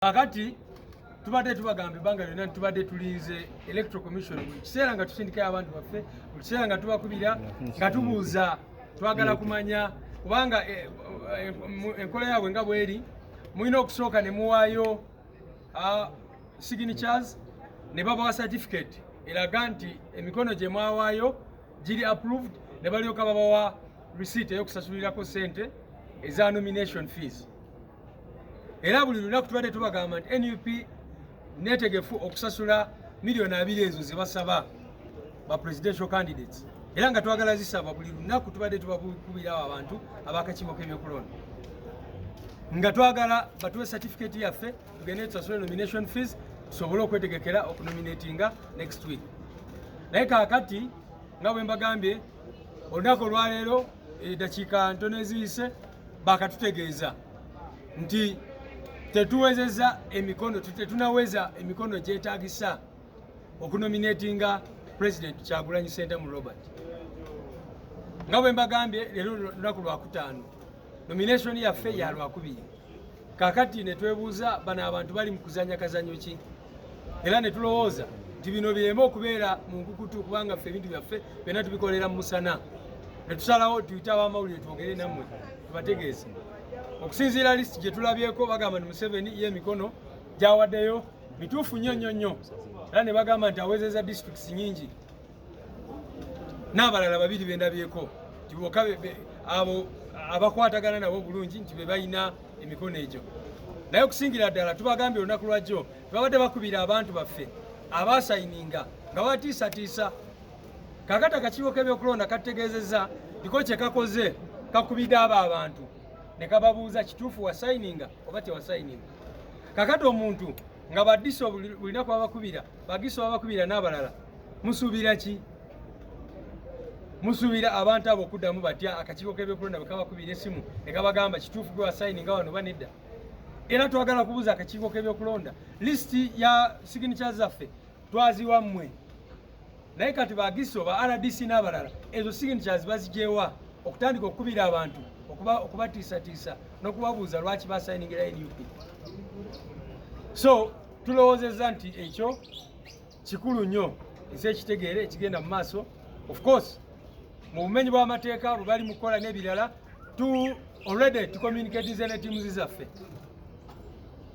Akati tubadde tubagambe banga lyonna tubadde tulinze electoral commission buli kiseera nga tusindikayo abantu baffe buli kiseera nga tubakubira nga tubuuza twagala kumanya kubanga enkola yaabwe nga bweri mulina okusooka ne muwaayo signatures ne babawa certificate eraga nti emikono gye mwawaayo giri approved ne balyoka babawa receipt ey'okusasulirako ssente eza nomination fees. Era buli lunaku tubadde tubagamba nti NUP netegefu okusasula miliyoni 2 ezo ze basaba ba presidential candidates. Era nga twagala zisaba buli lunaku tubadde tubakubira abantu abakakiiko k'ebyokulonda. Nga twagala batuwe certificate yaffe tugende tusasule nomination fees tusobole okwetegekera okunominatinga next week. Naye kaakati nga bwe mbagambye olunaku olwaleero eddakiika ntono eziyise bakatutegeeza nti tetuwezeza emikono tetunaweza emikono gyetaagisa okunominatinga President Kyagulanyi Ssentamu Robert. Nga bwe mbagambye leero lunaku lwakutaano nomination yaffe ya lwakubiri. Kaakati ne twebuuza bano abantu bali mu kuzanya kazanyo ki era ne tulowooza nti bino bireme okubeera mu nkukutu kubanga ffe ebintu byaffe byonna tubikolera mu musana. Ne tusalawo tuyite ab'amawulire twogere nammwe tubategeeze. Okusinziira list gye tulabyeko bagamba nti Museveni y'emikono gyawaddeyo mituufu nnyo era ne bagamba nti awezeza districts nnyingi n'abalala babiri bendabyeko nti bokka abo abakwatagana nabo bulungi nti be balina emikono egyo. Naye okusingira ddala tubagambye olunaku lwajjo tubadde bakubira abantu baffe abaasayininga nga batiisatiisa. Kaakati akakiiko k'ebyokulonda kategeezezza ndiko kye kakoze kakubidde abo abantu ne kababuuza kituufu wasayininga oba tewasayininga. Kakati omuntu nga badiso bulinaku abakubira bagiso abakubira n'abalala musuubira ki? Musuubira abantu abo okuddamu batya akakiiko k'ebyokulonda bwe kabakubira essimu ne kabagamba kituufu gwe wasayininga wano oba nedda? Era twagala kubuuza akakiiko k'ebyokulonda lisiti ya signatures zaffe twaziwa mmwe, naye kati bagiso ba RDC n'abalala ezo signatures bazigyewa okutandika okukubira abantu okubatiisatiisa n'okubabuuza lwaki basayiningira NUP. So tulowoozezza nti ekyo kikulu nnyo ekyekitegeere ekigenda mu maaso. Of course mu bumenyi bw'amateeka bwe bali mu kukola n'ebirala already tucommunicatinze ne teams zaffe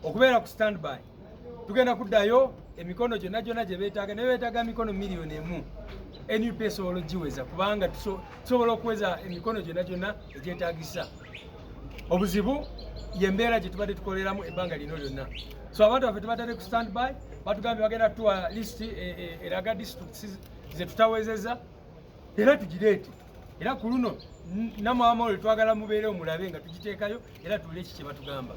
okubeera ku standby. Tugenda kuddayo emikono gyonna gye beetaaga ne beetaaga mikono miliyoni 1 NUP esobola ogiweza kubanga tusobola okuweza emikono gyonna egyetaagisa. Obuzibu y'embeera gye tubadde tukoleramu ebbanga lino lyonna. So abantu baffe tubatadde ku standby batugambye bagenda tuwa list eraga districts ze tutawezeza era tugireete. Era ku luno namwe abamawulire twagala mubeere omulabe nga tugiteekayo era tuwulire ki kye batugamba.